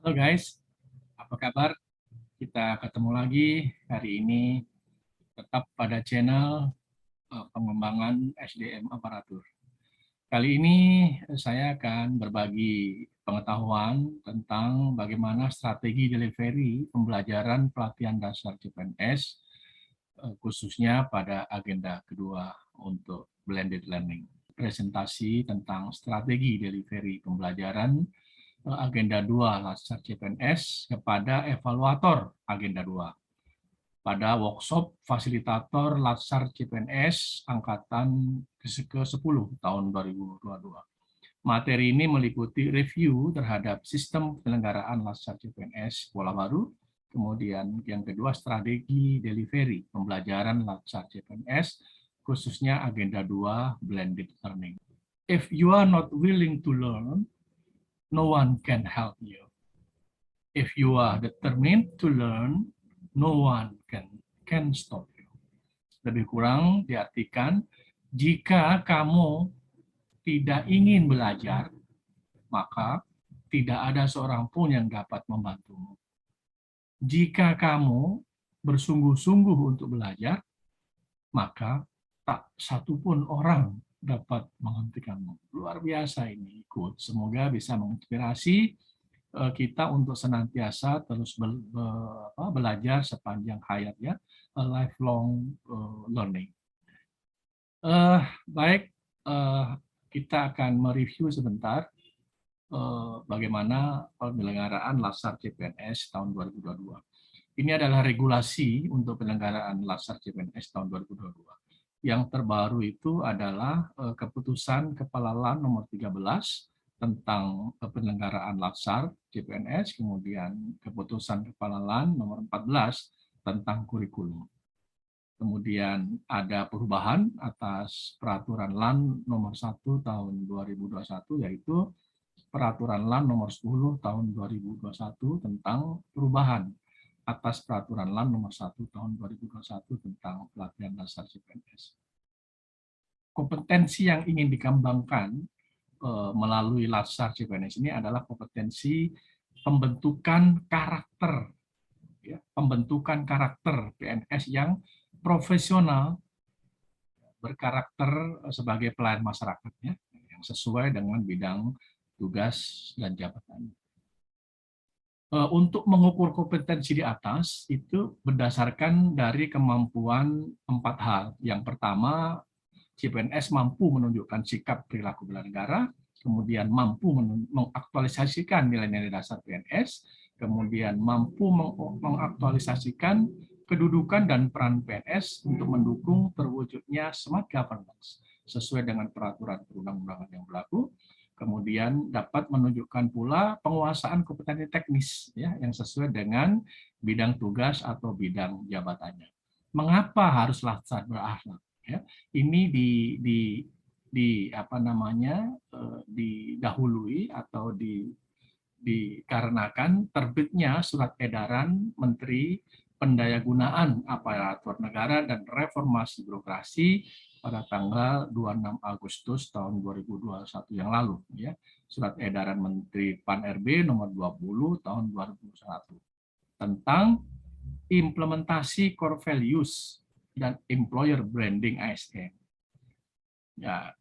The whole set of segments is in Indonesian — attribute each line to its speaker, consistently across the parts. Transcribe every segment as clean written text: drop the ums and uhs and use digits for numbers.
Speaker 1: Halo guys, apa kabar? Kita ketemu lagi hari ini tetap pada channel pengembangan SDM aparatur. Kali ini saya akan berbagi pengetahuan tentang bagaimana strategi delivery pembelajaran pelatihan dasar CPNS khususnya pada agenda kedua untuk blended learning. Presentasi tentang strategi delivery pembelajaran agenda 2 Latsar CPNS kepada evaluator agenda 2 pada workshop fasilitator Latsar CPNS angkatan ke-10 tahun 2022. Materi ini meliputi review terhadap sistem penyelenggaraan Latsar CPNS Pola Baru, kemudian yang kedua strategi delivery pembelajaran Latsar CPNS khususnya agenda 2 blended learning. If you are not willing to learn, no one can help you. If you are determined to learn, no one can stop you. Lebih kurang diartikan, jika kamu tidak ingin belajar, maka tidak ada seorang pun yang dapat membantumu. Jika kamu bersungguh-sungguh untuk belajar, maka tak satupun orang dapat menghentikanmu. Luar biasa ini quote. Semoga bisa menginspirasi kita untuk senantiasa terus belajar sepanjang hayat ya, lifelong learning. Baik, kita akan mereview sebentar bagaimana penyelenggaraan Latsar CPNS tahun 2022. Ini adalah regulasi untuk penyelenggaraan Latsar CPNS tahun 2022. Yang terbaru itu adalah keputusan Kepala LAN nomor 13 tentang penyelenggaraan Latsar CPNS, kemudian keputusan Kepala LAN nomor 14 tentang kurikulum. Kemudian ada perubahan atas peraturan LAN nomor 1 tahun 2021, yaitu peraturan LAN nomor 10 tahun 2021 tentang perubahan atas peraturan LAN nomor 1 tahun 2021 tentang pelatihan dasar CPNS. Kompetensi yang ingin dikembangkan melalui Latsar CPNS ini adalah kompetensi pembentukan karakter, ya, pembentukan karakter PNS yang profesional, berkarakter sebagai pelayan masyarakatnya, yang sesuai dengan bidang tugas dan jabatan. Untuk mengukur kompetensi di atas itu berdasarkan dari kemampuan 4 hal. Yang pertama, CPNS mampu menunjukkan sikap perilaku bela negara, kemudian mampu mengaktualisasikan nilai-nilai dasar PNS, kemudian mampu mengaktualisasikan kedudukan dan peran PNS untuk mendukung terwujudnya smart governance sesuai dengan peraturan perundang-undangan yang berlaku. Kemudian dapat menunjukkan pula penguasaan kompetensi teknis ya, yang sesuai dengan bidang tugas atau bidang jabatannya. Mengapa harus Latsar berakhlak? Ya, ini didahului atau dikarenakan terbitnya surat edaran Menteri Pendayagunaan Aparatur Negara dan Reformasi Birokrasi pada tanggal 26 Agustus tahun 2021 yang lalu, ya. Surat edaran Menteri Pan-RB nomor 20 tahun 2021 tentang implementasi core values dan employer branding ASN. Ya,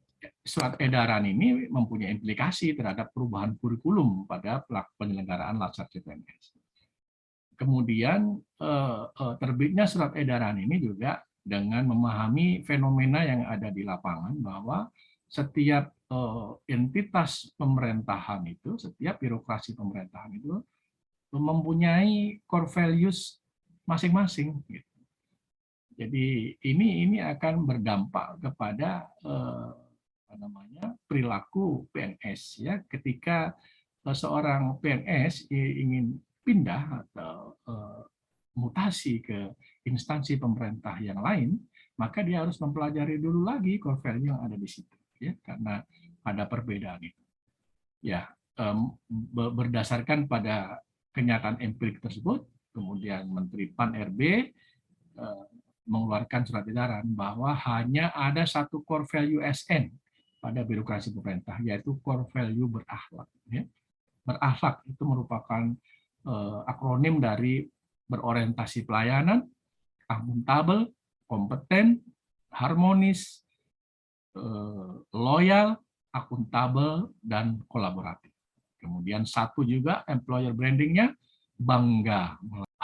Speaker 1: surat edaran ini mempunyai implikasi terhadap perubahan kurikulum pada penyelenggaraan Latsar CPNS. Kemudian terbitnya surat edaran ini juga dengan memahami fenomena yang ada di lapangan bahwa setiap entitas pemerintahan itu, setiap birokrasi pemerintahan itu mempunyai core values masing-masing. Jadi ini akan berdampak kepada perilaku PNS ya, ketika seorang PNS ingin pindah atau mutasi ke instansi pemerintah yang lain, maka dia harus mempelajari dulu lagi core value yang ada di situ ya, karena ada perbedaan itu. Ya, berdasarkan pada kenyataan empirik tersebut, kemudian Menteri Pan-RB mengeluarkan surat edaran bahwa hanya ada satu core value SN pada birokrasi pemerintah, yaitu core value berakhlak. Ya. Berakhlak itu merupakan akronim dari berorientasi pelayanan, akuntabel, kompeten, harmonis, loyal, akuntabel, dan kolaboratif. Kemudian satu juga employer brandingnya bangga.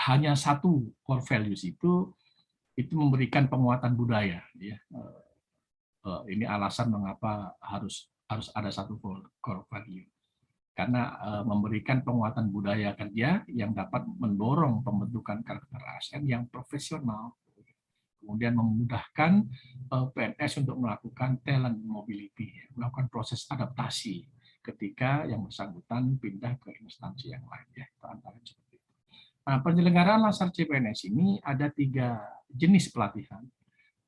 Speaker 1: Hanya satu core values itu memberikan penguatan budaya. Ya. Ini alasan mengapa harus ada satu core value. Karena memberikan penguatan budaya kerja yang dapat mendorong pembentukan karakter ASN yang profesional, kemudian memudahkan PNS untuk melakukan talent mobility, melakukan proses adaptasi ketika yang bersangkutan pindah ke instansi yang lain. Ya, itu antara seperti itu. Nah, penyelenggaraan Lansar CPNS ini ada 3 jenis pelatihan,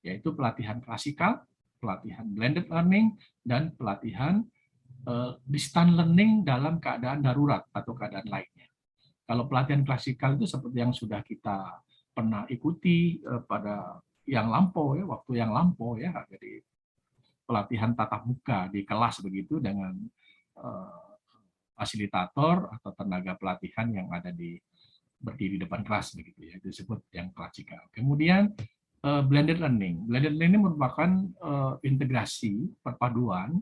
Speaker 1: yaitu pelatihan klasikal, pelatihan blended learning, dan pelatihan distance learning dalam keadaan darurat atau keadaan lainnya. Kalau pelatihan klasikal itu seperti yang sudah kita pernah ikuti pada yang lampau ya, waktu yang lampau ya, jadi pelatihan tatap muka di kelas begitu dengan fasilitator atau tenaga pelatihan yang ada berdiri di depan kelas begitu ya, itu disebut yang klasikal. Kemudian blended learning. Blended learning merupakan integrasi perpaduan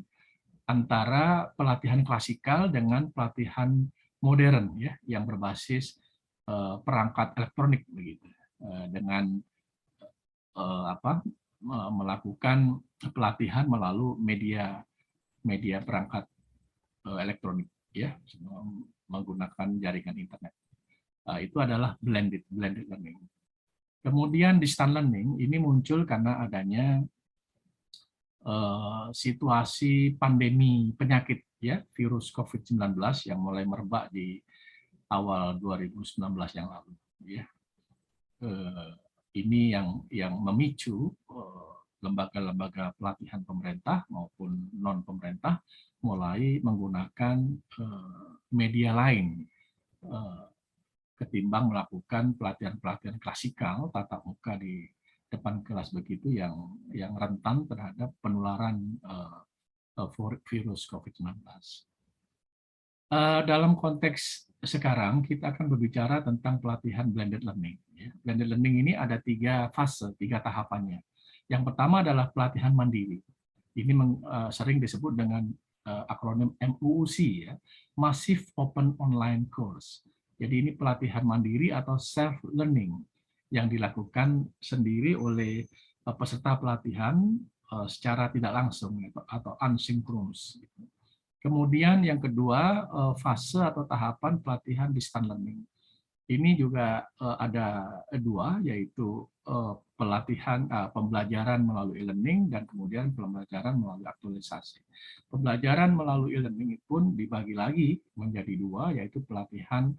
Speaker 1: antara pelatihan klasikal dengan pelatihan modern ya yang berbasis perangkat elektronik begitu dengan melakukan pelatihan melalui media perangkat elektronik ya menggunakan jaringan internet. Itu adalah blended learning. Kemudian distance learning ini muncul karena adanya situasi pandemi penyakit ya virus COVID-19 yang mulai merebak di awal 2019 yang lalu ya. Ini yang memicu lembaga-lembaga pelatihan pemerintah maupun non pemerintah mulai menggunakan media lain ketimbang melakukan pelatihan-pelatihan klasikal tatap muka di depan kelas begitu yang rentan terhadap penularan virus COVID-19. Dalam konteks sekarang kita akan berbicara tentang pelatihan blended learning. Blended learning ini ada 3 fase, 3 tahapannya. Yang pertama adalah pelatihan mandiri. Ini sering disebut dengan akronim MOOC ya, Massive Open Online Course. Jadi ini pelatihan mandiri atau self learning yang dilakukan sendiri oleh peserta pelatihan secara tidak langsung atau asinkronus. Kemudian yang kedua fase atau tahapan pelatihan distance learning. Ini juga ada 2, yaitu pelatihan pembelajaran melalui e-learning dan kemudian pembelajaran melalui aktualisasi. Pembelajaran melalui e-learning pun dibagi lagi menjadi 2, yaitu pelatihan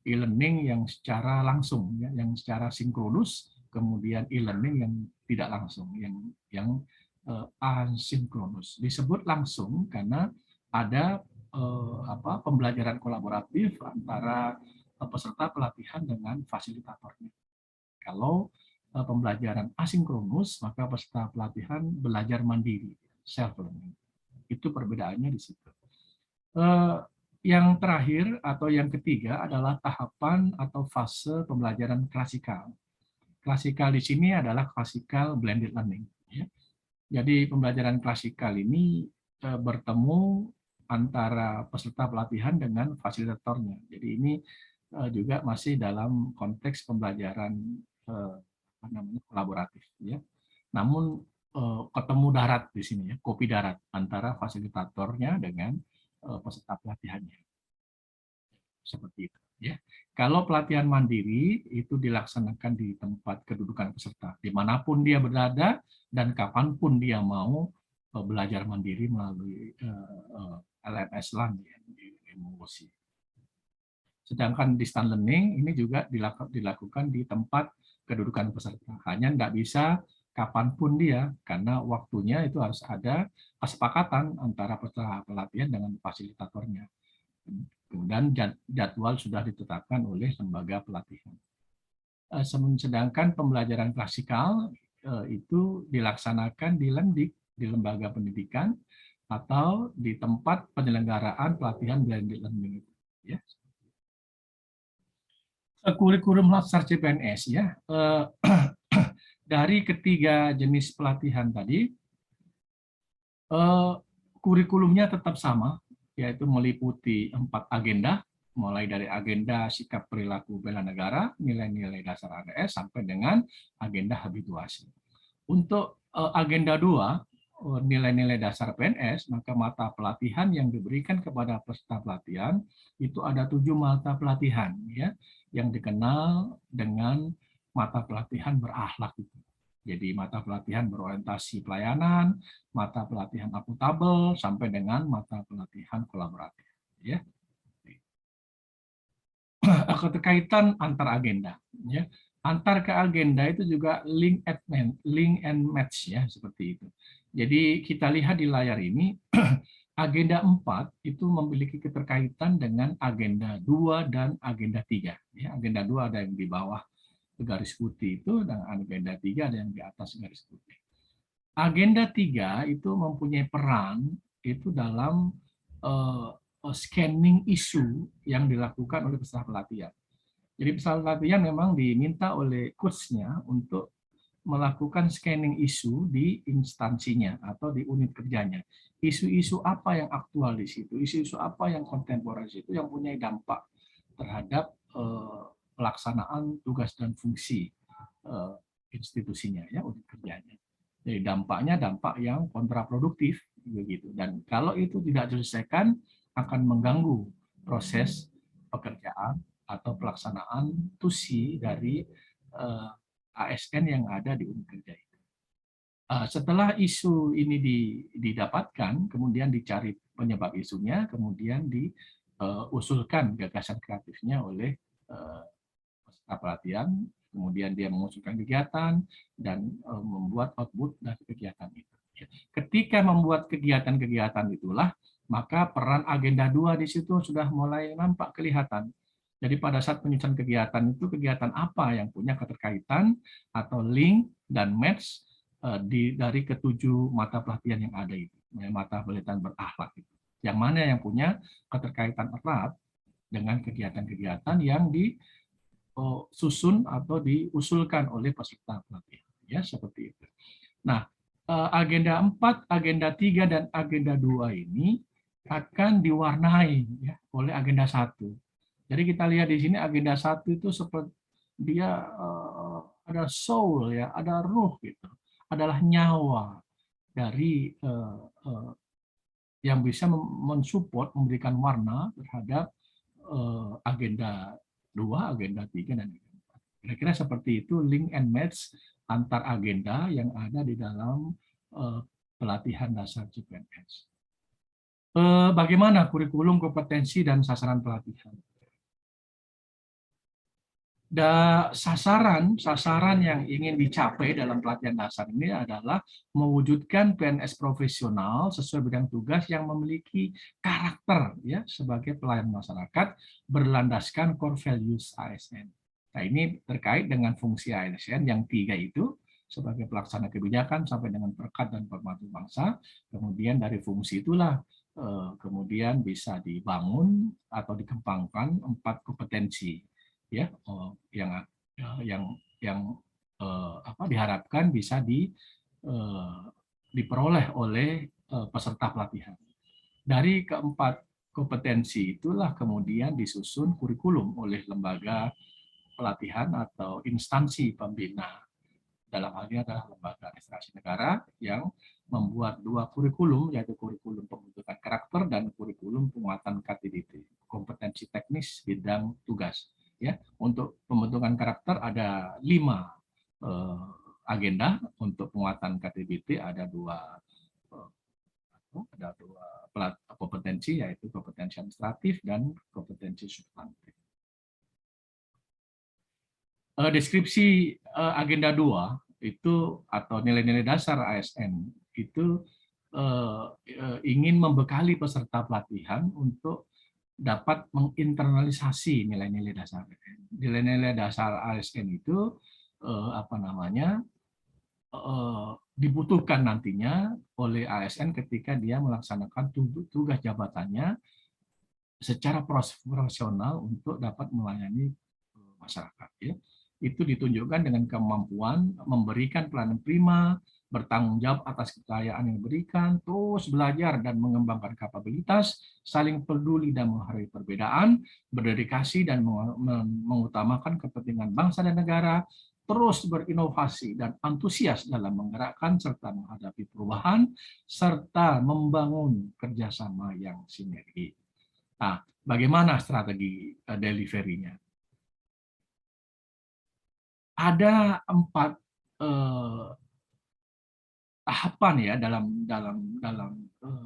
Speaker 1: e-learning yang secara langsung, ya, yang secara sinkronus, kemudian e-learning yang tidak langsung, yang asinkronus. Disebut langsung karena ada pembelajaran kolaboratif antara peserta pelatihan dengan fasilitatornya. Kalau pembelajaran asinkronus, maka peserta pelatihan belajar mandiri, self learning. Itu perbedaannya di situ. Yang terakhir atau yang ketiga adalah tahapan atau fase pembelajaran klasikal. Klasikal di sini adalah klasikal blended learning. Ya. Jadi pembelajaran klasikal ini bertemu antara peserta pelatihan dengan fasilitatornya. Jadi ini juga masih dalam konteks pembelajaran kolaboratif. Ya. Namun ketemu darat di sini ya, kopi darat antara fasilitatornya dengan peserta pelatihannya. Seperti itu ya. Kalau pelatihan mandiri itu dilaksanakan di tempat kedudukan peserta dimanapun dia berada dan kapanpun dia mau belajar mandiri melalui LMS LAN di MOOC. Sedangkan distance learning ini juga dilakukan di tempat kedudukan peserta. Hanya tidak bisa kapanpun dia, karena waktunya itu harus ada kesepakatan antara peserta pelatihan dengan fasilitatornya. Kemudian jadwal sudah ditetapkan oleh lembaga pelatihan. Sedangkan pembelajaran klasikal itu dilaksanakan di Lemdik, di lembaga pendidikan, atau di tempat penyelenggaraan pelatihan blended learning. Ya. Kurikulum Latsar CPNS ya, dari ketiga jenis pelatihan tadi, kurikulumnya tetap sama, yaitu meliputi 4 agenda, mulai dari agenda sikap perilaku bela negara, nilai-nilai dasar ADS, sampai dengan agenda habituasi. Untuk agenda 2, nilai-nilai dasar PNS, maka mata pelatihan yang diberikan kepada peserta pelatihan itu ada 7 mata pelatihan, ya, yang dikenal dengan mata pelatihan berakhlak. Jadi mata pelatihan berorientasi pelayanan, mata pelatihan akuntabel, sampai dengan mata pelatihan kolaboratif. Ya. Keterkaitan antar agenda. Ya. Antar ke agenda itu juga link and match ya, seperti itu. Jadi kita lihat di layar ini, agenda 4 itu memiliki keterkaitan dengan agenda 2 dan agenda 3. Ya, agenda 2 ada yang di bawah garis putih itu, dan agenda 3 ada yang di atas garis putih. Agenda 3 itu mempunyai peran itu dalam scanning isu yang dilakukan oleh peserta pelatihan. Jadi peserta pelatihan memang diminta oleh coach-nya untuk melakukan scanning isu di instansinya atau di unit kerjanya. Isu-isu apa yang aktual di situ, isu-isu apa yang kontemporer di situ yang punya dampak terhadap pelaksanaan tugas dan fungsi institusinya, ya, unit kerjanya. Jadi dampaknya dampak yang kontraproduktif begitu. Dan kalau itu tidak diselesaikan akan mengganggu proses pekerjaan atau pelaksanaan tusi dari ASN yang ada di unit kerja itu. Setelah isu ini didapatkan, kemudian dicari penyebab isunya, kemudian diusulkan gagasan kreatifnya oleh peserta pelatihan, kemudian dia mengusulkan kegiatan dan membuat output dari kegiatan itu. Ketika membuat kegiatan-kegiatan itulah, maka peran agenda 2 di situ sudah mulai nampak kelihatan. Jadi pada saat penyusunan kegiatan itu, kegiatan apa yang punya keterkaitan atau link dan match dari ketujuh mata pelatihan yang ada itu, mata pelatihan berakhlak itu. Yang mana yang punya keterkaitan erat dengan kegiatan-kegiatan yang disusun atau diusulkan oleh peserta pelatihan. Ya, seperti itu. Nah, agenda 4, agenda 3, dan agenda 2 ini akan diwarnai ya, oleh agenda 1. Jadi kita lihat di sini agenda 1 itu seperti dia ada soul ya, ada ruh gitu. Adalah nyawa dari yang bisa mensupport, memberikan warna terhadap agenda 2, agenda 3, dan agenda 4. Kira-kira seperti itu link and match antar agenda yang ada di dalam pelatihan dasar CPNS. Bagaimana kurikulum, kompetensi, dan sasaran pelatihan? Sasaran yang ingin dicapai dalam pelatihan dasar ini adalah mewujudkan PNS profesional sesuai bidang tugas yang memiliki karakter ya sebagai pelayan masyarakat berlandaskan core values ASN. Nah, ini terkait dengan fungsi ASN yang 3 itu sebagai pelaksana kebijakan sampai dengan perekat dan pemersatu bangsa. Kemudian dari fungsi itulah kemudian bisa dibangun atau dikembangkan 4 kompetensi ya yang diharapkan bisa diperoleh oleh peserta pelatihan. Dari keempat kompetensi itulah kemudian disusun kurikulum oleh lembaga pelatihan atau instansi pembina. Dalam hal ini adalah lembaga administrasi negara yang membuat 2 kurikulum, yaitu kurikulum pembentukan karakter dan kurikulum penguatan KTBT, kompetensi teknis bidang tugas. Ya, untuk pembentukan karakter ada 5 agenda, untuk penguatan KTBT ada 2 kompetensi, yaitu kompetensi administratif dan kompetensi substantif. Deskripsi agenda 2 itu atau nilai-nilai dasar ASN itu ingin membekali peserta pelatihan untuk dapat menginternalisasi nilai-nilai dasar. Nilai-nilai dasar ASN itu dibutuhkan nantinya oleh ASN ketika dia melaksanakan tugas jabatannya secara profesional untuk dapat melayani masyarakat. Ya. Itu ditunjukkan dengan kemampuan memberikan pelayanan prima, bertanggung jawab atas kekayaan yang diberikan, terus belajar dan mengembangkan kapabilitas, saling peduli dan menghargai perbedaan, berdedikasi dan mengutamakan kepentingan bangsa dan negara, terus berinovasi dan antusias dalam menggerakkan serta menghadapi perubahan, serta membangun kerjasama yang sinergi. Nah, bagaimana strategi delivery-nya? Ada 4 tahapan ya dalam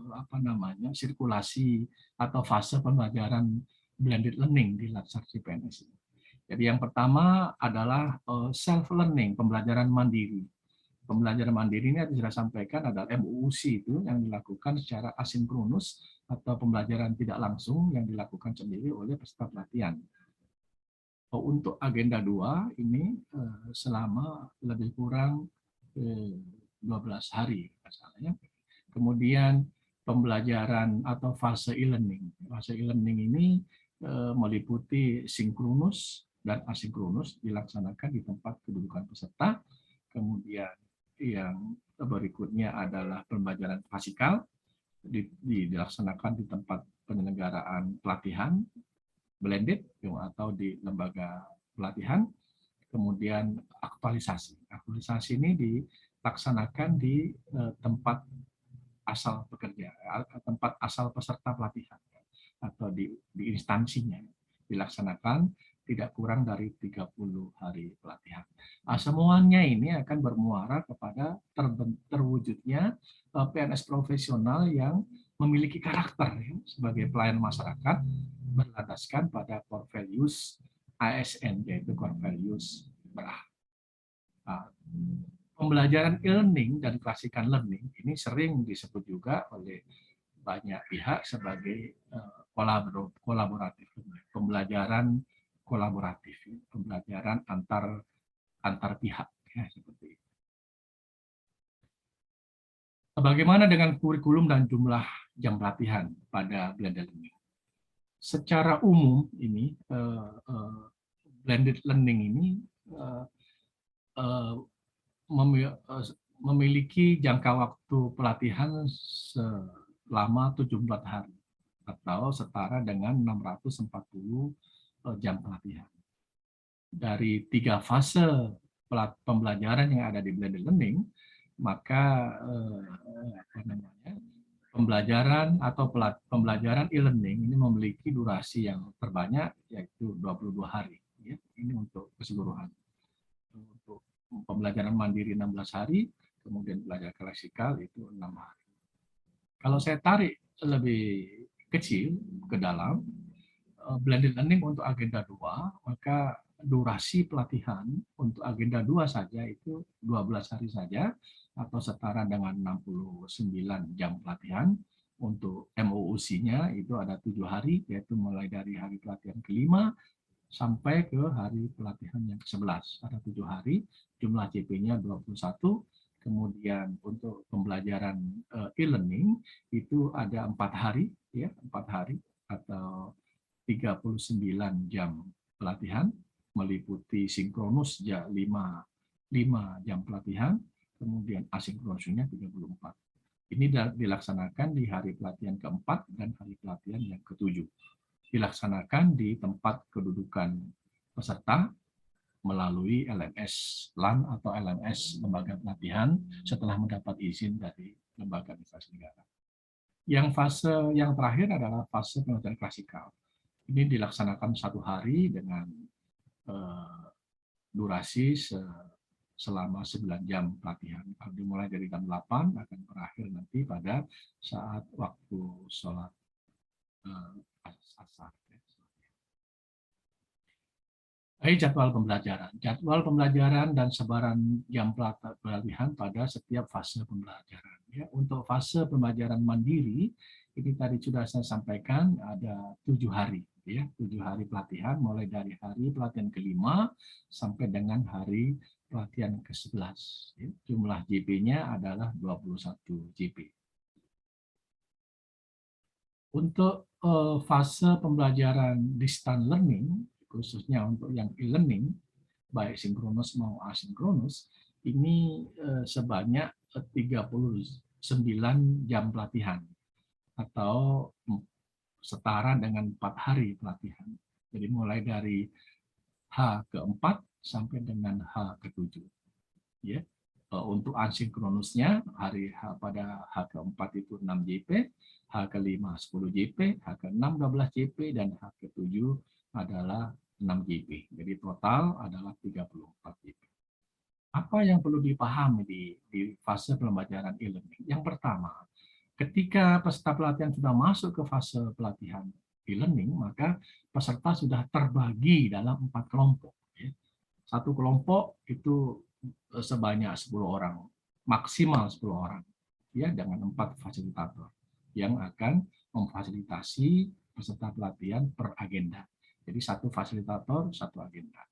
Speaker 1: apa namanya sirkulasi atau fase pembelajaran blended learning di Latsar CPNS. Jadi yang pertama adalah self learning, pembelajaran mandiri. Pembelajaran mandiri ini sudah sampaikan adalah MUUC itu yang dilakukan secara asinkronus atau pembelajaran tidak langsung yang dilakukan sendiri oleh peserta pelatihan. Untuk agenda 2 ini selama lebih kurang 12 hari misalnya. Kemudian pembelajaran atau fase e-learning. Fase e-learning ini meliputi sinkronus dan asinkronus dilaksanakan di tempat kedudukan peserta. Kemudian yang berikutnya adalah pembelajaran klasikal dilaksanakan di tempat penyelenggaraan pelatihan blended atau di lembaga pelatihan. Kemudian aktualisasi. Aktualisasi ini dilaksanakan di tempat asal pekerja, tempat asal peserta pelatihan atau di instansinya. Dilaksanakan tidak kurang dari 30 hari pelatihan. Semuanya ini akan bermuara kepada terwujudnya PNS profesional yang memiliki karakter ya, sebagai pelayan masyarakat berlandaskan pada core values ASN, yaitu core values BRAH. Pembelajaran e-learning dan klasikan learning ini sering disebut juga oleh banyak pihak sebagai kolaboratif, pembelajaran kolaboratif, pembelajaran antar pihak ya, seperti itu. Bagaimana dengan kurikulum dan jumlah jam pelatihan pada blended learning? Secara umum ini blended learning ini memiliki jangka waktu pelatihan selama 74 hari atau setara dengan 640 jam pelatihan. Dari 3 fase pembelajaran yang ada di blended learning, maka pembelajaran atau pembelajaran e-learning ini memiliki durasi yang terbanyak, yaitu 22 hari. Ya, ini untuk keseluruhan. Untuk pembelajaran mandiri 16 hari, kemudian belajar klasikal itu 6 hari. Kalau saya tarik lebih kecil ke dalam, blended learning untuk agenda 2, maka durasi pelatihan untuk agenda 2 saja itu 12 hari saja, atau setara dengan 69 jam pelatihan. Untuk MOOC-nya itu ada 7 hari, yaitu mulai dari hari pelatihan ke-5 sampai ke hari pelatihan yang ke-11. Ada 7 hari, jumlah CP-nya 21. Kemudian untuk pembelajaran e-learning itu ada 4 hari, ya 4 hari atau 39 jam pelatihan, meliputi sinkronus 5 jam pelatihan, kemudian asinkronusnya 34. Ini dilaksanakan di hari pelatihan ke-4 dan hari pelatihan yang ke-7. Dilaksanakan di tempat kedudukan peserta melalui LMS LAN atau LMS lembaga pelatihan setelah mendapat izin dari lembaga administrasi negara. Yang fase yang terakhir adalah fase pembelajaran klasikal. Ini dilaksanakan 1 hari dengan durasi selama 9 jam pelatihan. Dimulai dari jam 8 akan berakhir nanti pada saat waktu sholat asar. Jadwal pembelajaran. Jadwal pembelajaran dan sebaran jam pelatihan pada setiap fase pembelajaran. Ya, untuk fase pembelajaran mandiri, ini tadi sudah saya sampaikan ada 7 hari. Ya, 7 hari pelatihan, mulai dari hari pelatihan ke-5 sampai dengan hari pelatihan ke-11. Ya, jumlah JP-nya adalah 21 JP. Untuk fase pembelajaran distance learning, khususnya untuk yang e-learning, baik sinkronus maupun asinkronus, ini sebanyak 39 jam pelatihan atau setara dengan 4 hari pelatihan. Jadi mulai dari H keempat sampai dengan H ketujuh. Ya. Untuk asinkronusnya hari H pada H keempat itu 6 JP, H kelima 10 JP, H keenam 12 JP, dan H ketujuh adalah 6 JP. Jadi total adalah 34 JP. Apa yang perlu dipahami di fase pembelajaran e-learning? Yang pertama, ketika peserta pelatihan sudah masuk ke fase pelatihan e-learning, maka peserta sudah terbagi dalam 4 kelompok. Satu kelompok itu sebanyak 10 orang, maksimal 10 orang, ya, dengan 4 fasilitator yang akan memfasilitasi peserta pelatihan per agenda. Jadi satu fasilitator, satu agenda.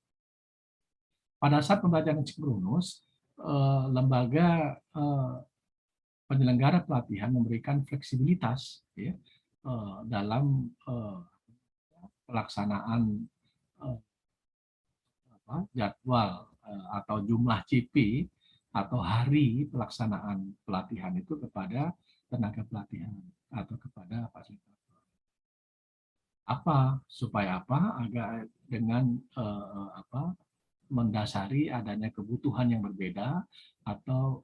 Speaker 1: Pada saat pembelajaran sinkronus, lembaga penyelenggara pelatihan memberikan fleksibilitas, ya, dalam pelaksanaan jadwal atau jumlah CP atau hari pelaksanaan pelatihan itu kepada tenaga pelatihan atau kepada fasilitator. Supaya agar dengan mendasari adanya kebutuhan yang berbeda atau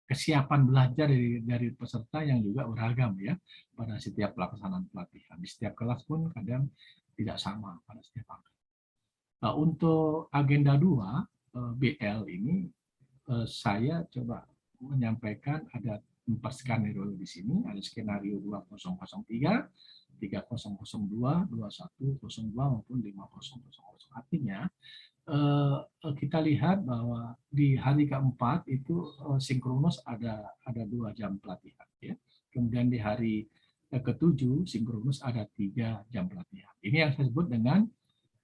Speaker 1: kesiapan belajar dari peserta yang juga beragam, ya, pada setiap pelaksanaan pelatihan. Di setiap kelas pun kadang tidak sama pada setiap angkatan. Untuk agenda 2 BL ini saya coba menyampaikan ada 4 skenario di sini. Ada skenario 2003, 3002, 2102 maupun 5000. Artinya kita lihat bahwa di hari keempat itu sinkronus ada 2 jam pelatihan, ya. Kemudian di hari ketujuh sinkronus ada 3 jam pelatihan. Ini yang saya sebut dengan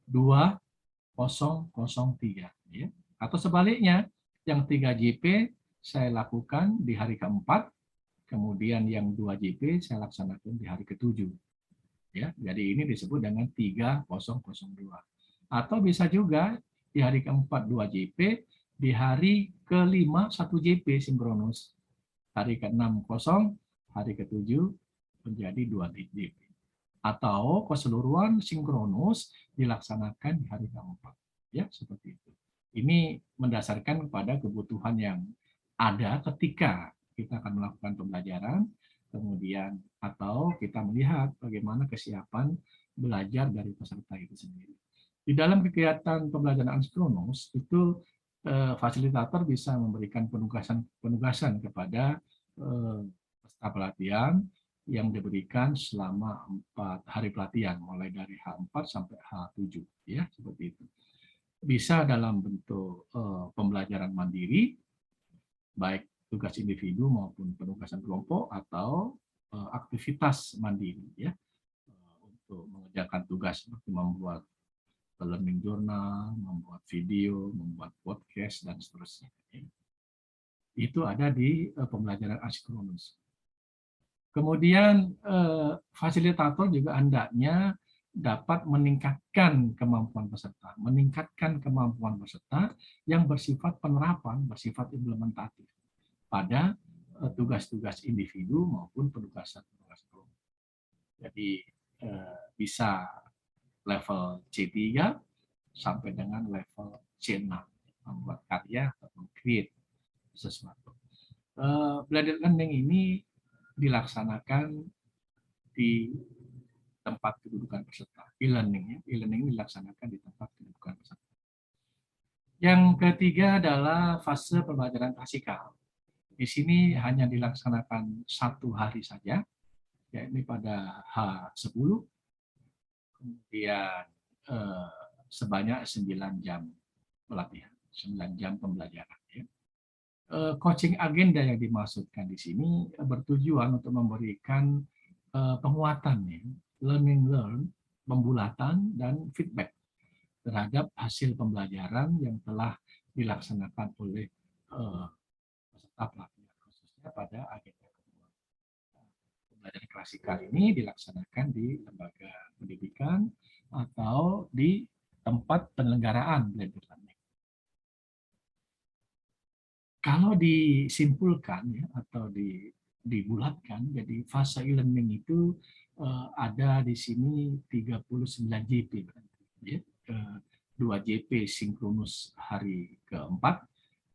Speaker 1: 2003, ya. Atau sebaliknya, yang 3 JP saya lakukan di hari keempat, kemudian yang 2 JP saya laksanakan di hari ketujuh. Ya, jadi ini disebut dengan 3002. Atau bisa juga di hari keempat 2 JP, di hari kelima 1 JP sinkronus. Hari ke-6 kosong, hari ke-7 menjadi 2 JP. Atau keseluruhan sinkronus dilaksanakan di hari keempat. Ya, seperti itu. Ini mendasarkan kepada kebutuhan yang ada ketika kita akan melakukan pembelajaran, kemudian atau kita melihat bagaimana kesiapan belajar dari peserta itu sendiri. Di dalam kegiatan pembelajaran asinkronus itu fasilitator bisa memberikan penugasan kepada peserta pelatihan yang diberikan selama 4 hari pelatihan, mulai dari H4 sampai H7, ya, seperti itu. Bisa dalam bentuk pembelajaran mandiri, baik tugas individu maupun penugasan kelompok, atau aktivitas mandiri, ya, untuk mengerjakan tugas seperti membuat learning journal, membuat video, membuat podcast, dan seterusnya. Itu ada di pembelajaran asinkronus. Kemudian fasilitator juga hendaknya dapat meningkatkan kemampuan peserta yang bersifat penerapan, bersifat implementatif pada tugas-tugas individu maupun penugasan-penugasan kelompok. Jadi bisa level C3 sampai dengan level C6, membuat karya atau meng-create sesuatu. Blended learning ini dilaksanakan di tempat kedudukan peserta. E-learning dilaksanakan di tempat kedudukan peserta. Yang ketiga adalah fase pembelajaran klasikal. Di sini hanya dilaksanakan 1 hari saja, yakni pada H10, kemudian sebanyak 9 jam pelatihan, 9 jam pembelajaran. Ya. Coaching agenda yang dimaksudkan di sini bertujuan untuk memberikan penguatan, ya, learn, pembulatan, dan feedback terhadap hasil pembelajaran yang telah dilaksanakan oleh peserta pelatihan, khususnya pada agenda kedua, pembelajaran klasikal ini dilaksanakan di lembaga pendidikan atau di tempat penyelenggaraan blended learning. Kalau disimpulkan ya, atau dibulatkan, jadi fase e-learning itu ada di sini 39 JP berarti, ya. 2 JP sinkronus hari keempat,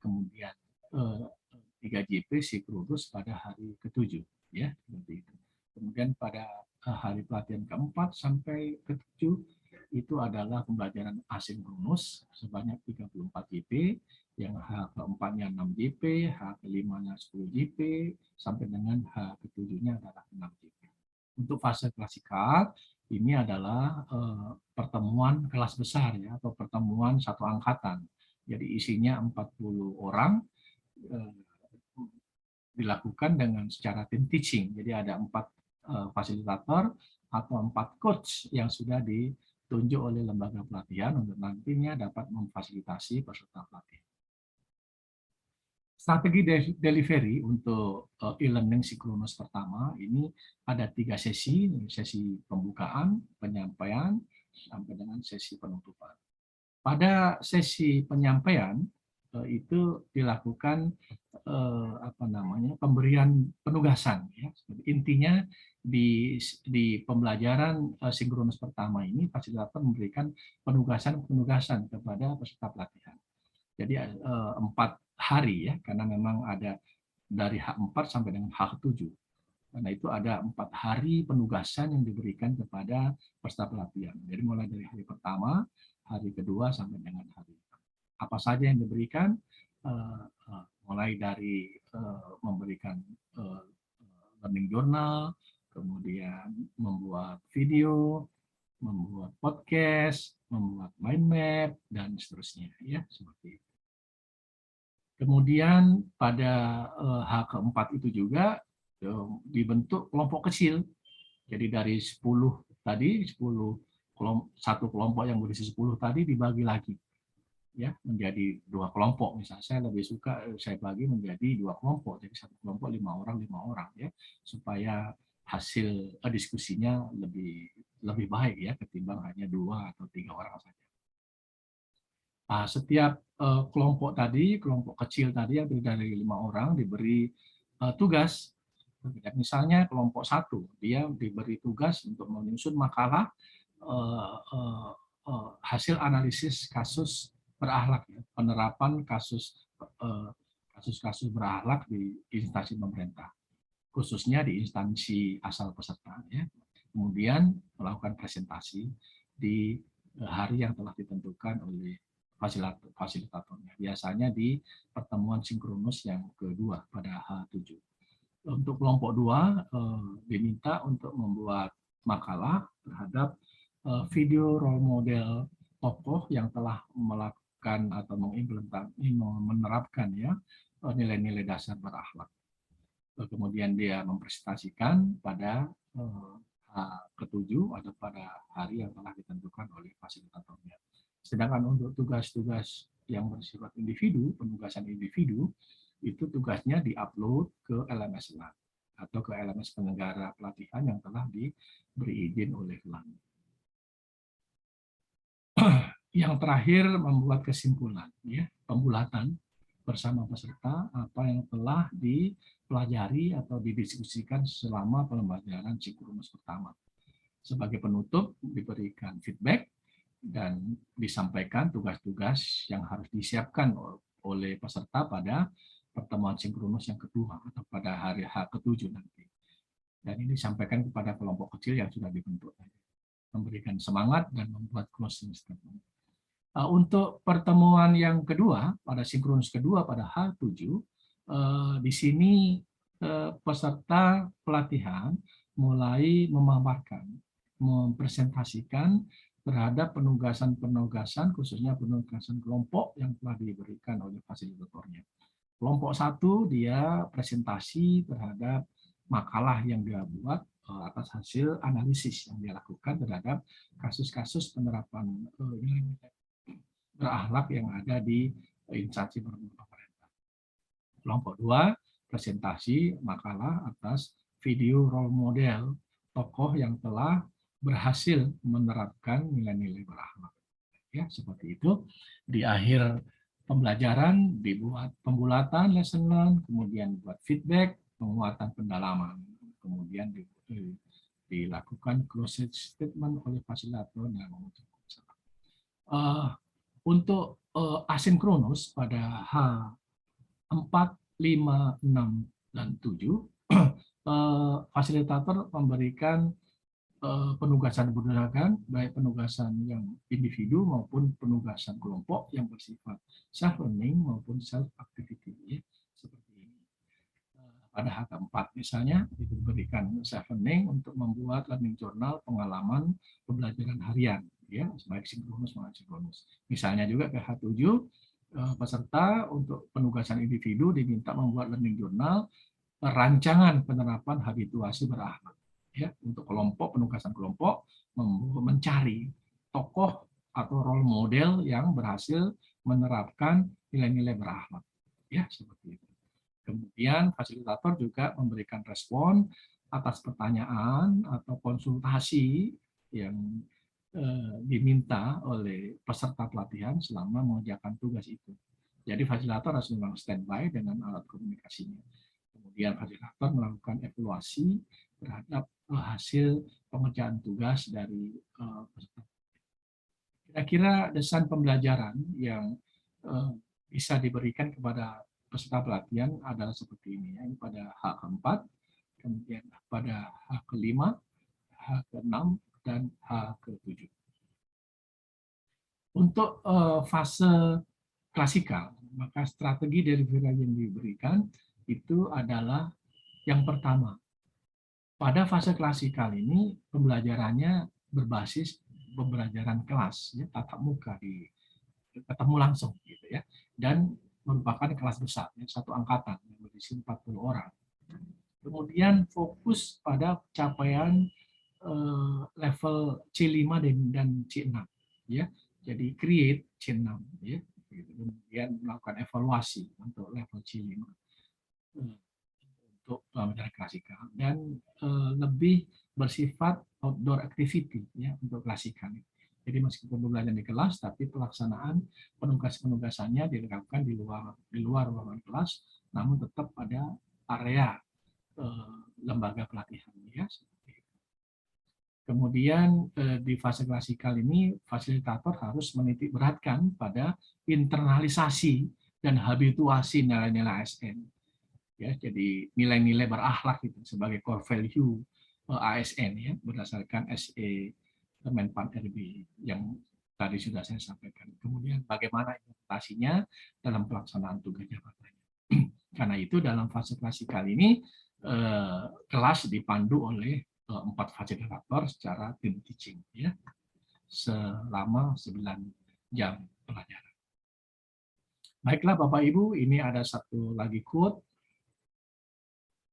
Speaker 1: kemudian 3 JP sinkronus pada hari ke-7, ya, seperti itu. Kemudian pada hari pelatihan keempat sampai ke-7 itu adalah pembelajaran asinkronus sebanyak 34 JP, yang H keempatnya 6 JP, H kelimanya 10 JP, sampai dengan H ke-7-nya adalah 6 JP. Untuk fase klasikal, ini adalah pertemuan kelas besar ya, atau pertemuan satu angkatan. Jadi isinya 40 orang, dilakukan dengan secara tim teaching. Jadi ada 4 fasilitator atau 4 coach yang sudah ditunjuk oleh lembaga pelatihan untuk nantinya dapat memfasilitasi peserta pelatihan. Strategi delivery untuk e-learning sinkronus pertama ini ada 3 sesi, sesi pembukaan, penyampaian, sampai dengan sesi penutupan. Pada sesi penyampaian itu dilakukan pemberian penugasan. Ya. Intinya di pembelajaran sinkronus pertama ini fasilitator memberikan penugasan kepada peserta pelatihan. Jadi 4 hari ya, karena memang ada dari H4 sampai dengan H7. Karena itu ada 4 hari penugasan yang diberikan kepada peserta pelatihan. Jadi mulai dari hari pertama, hari kedua sampai dengan hari apa saja yang diberikan, mulai dari memberikan learning journal, kemudian membuat video, membuat podcast, membuat mind map, dan seterusnya ya, seperti itu. Kemudian pada H keempat itu juga dibentuk kelompok kecil. Jadi dari 10 tadi, satu kelompok yang berisi 10 tadi dibagi lagi ya menjadi 2 kelompok. Misalnya saya lebih suka saya bagi menjadi 2 kelompok. Jadi satu kelompok 5 orang ya, supaya hasil diskusinya lebih baik ya ketimbang hanya 2 atau 3 orang saja. Nah, setiap kelompok kecil tadi yang terdiri dari 5 orang diberi tugas. Misalnya kelompok 1, dia diberi tugas untuk menyusun makalah hasil analisis kasus berakhlak, ya, penerapan kasus-kasus berakhlak di instansi pemerintah, khususnya di instansi asal peserta. Ya. Kemudian melakukan presentasi di hari yang telah ditentukan oleh fasilitatornya. Biasanya di pertemuan sinkronus yang kedua pada H7. Untuk kelompok 2 diminta untuk membuat makalah terhadap video role model tokoh yang telah melakukan atau menerapkan ya nilai-nilai dasar berakhlak. Kemudian dia mempresentasikan pada ke-7 atau pada hari yang telah ditentukan oleh fasilitatornya. Sedangkan untuk tugas-tugas yang bersifat individu, penugasan individu, itu tugasnya diupload ke LMS LAN atau ke LMS penyelenggara pelatihan yang telah diberi izin oleh LAN. Yang terakhir membuat kesimpulan, ya, pembulatan bersama peserta apa yang telah dipelajari atau didiskusikan selama pembelajaran sinkronus pertama. Sebagai penutup diberikan feedback dan disampaikan tugas-tugas yang harus disiapkan oleh peserta pada pertemuan sinkronus yang kedua atau pada hari H ke-7 nanti. Dan ini disampaikan kepada kelompok kecil yang sudah dibentuk. Memberikan semangat dan membuat closing statement. Untuk pertemuan yang kedua, pada sinkronus kedua pada H7, di sini peserta pelatihan mulai memaparkan, mempresentasikan terhadap penugasan-penugasan, khususnya penugasan kelompok yang telah diberikan oleh fasilitatornya. Kelompok 1 dia presentasi terhadap makalah yang dia buat atas hasil analisis yang dia lakukan terhadap kasus-kasus penerapan berakhlak yang ada di instansi pemerintah. Kelompok 2 presentasi makalah atas video role model tokoh yang telah berhasil menerapkan nilai-nilai berakhlak. Ya, seperti itu. Di akhir pembelajaran dibuat pembulatan lesson learn, kemudian buat feedback, penguatan pendalaman, kemudian dilakukan closing statement oleh fasilitator dan mengucapkan salam. Untuk asinkronus pada H4, 5, 6, dan 7, fasilitator memberikan penugasan berdasarkan baik penugasan yang individu maupun penugasan kelompok yang bersifat self learning maupun self activity, ya, seperti ini. Pada H4 misalnya diberikan self learning untuk membuat learning journal pengalaman pembelajaran harian, ya, baik sinkronus maupun asinkronus. Misalnya juga ke H7 peserta untuk penugasan individu diminta membuat learning journal rancangan penerapan habituasi berakhlak. Ya, untuk kelompok, penugasan kelompok mencari tokoh atau role model yang berhasil menerapkan nilai-nilai berakhlak. Ya, seperti itu. Kemudian fasilitator juga memberikan respon atas pertanyaan atau konsultasi yang diminta oleh peserta pelatihan selama mengerjakan tugas itu. Jadi fasilitator harus memang standby dengan alat komunikasinya. Kemudian fasilitator melakukan evaluasi terhadap hasil pengerjaan tugas dari peserta. Kira-kira desain pembelajaran yang bisa diberikan kepada peserta pelatihan adalah seperti ini. Yang pada H4, kemudian pada H5, H6, dan H7. Untuk fase klasikal, maka strategi dari yang diberikan itu adalah yang pertama. Pada fase klasikal ini pembelajarannya berbasis pembelajaran kelas, ya, tatap muka, ketemu langsung, gitu ya, dan merupakan kelas besar, ya, satu angkatan yang berisi 40 orang. Kemudian fokus pada capaian level C5 dan C6, ya. Jadi create C6, ya. Kemudian melakukan evaluasi untuk level C5 untuk pembelajaran klasikal, dan lebih bersifat outdoor activity, ya, untuk klasikal. Jadi meskipun belajar di kelas, tapi pelaksanaan penugasannya dilakukan di luar ruangan kelas, namun tetap pada area lembaga pelatihan, ya. Kemudian di fase klasikal ini fasilitator harus menitik beratkan pada internalisasi dan habituasi nilai-nilai ASN. Ya, jadi nilai-nilai berakhlak itu sebagai core value ASN, ya, berdasarkan SE Menpan RB yang tadi sudah saya sampaikan. Kemudian bagaimana implementasinya dalam pelaksanaan tugas jabatannya. Karena itu dalam fase klasikal ini kelas dipandu oleh 4 fasilitator secara tim teaching, ya, selama 9 jam pelajaran. Baiklah Bapak Ibu, ini ada satu lagi quote.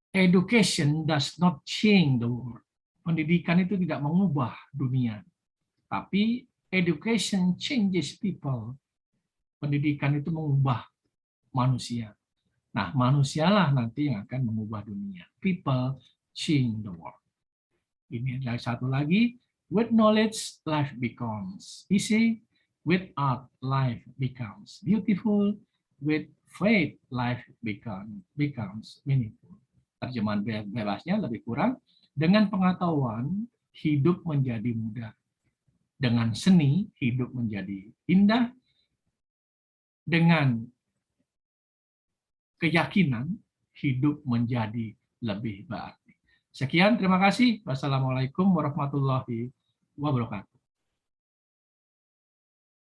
Speaker 1: Education does not change the world. Pendidikan itu tidak mengubah dunia, tapi education changes people. Pendidikan itu mengubah manusia. Nah, manusialah nanti yang akan mengubah dunia. People change the world. Ini ada satu lagi. With knowledge, life becomes easy. With art, life becomes beautiful. With faith, life becomes meaningful. Terjemahan bebasnya lebih kurang, dengan pengetahuan hidup menjadi mudah, dengan seni hidup menjadi indah, dengan keyakinan hidup menjadi lebih berarti. Sekian, terima kasih. Wassalamualaikum warahmatullahi wabarakatuh.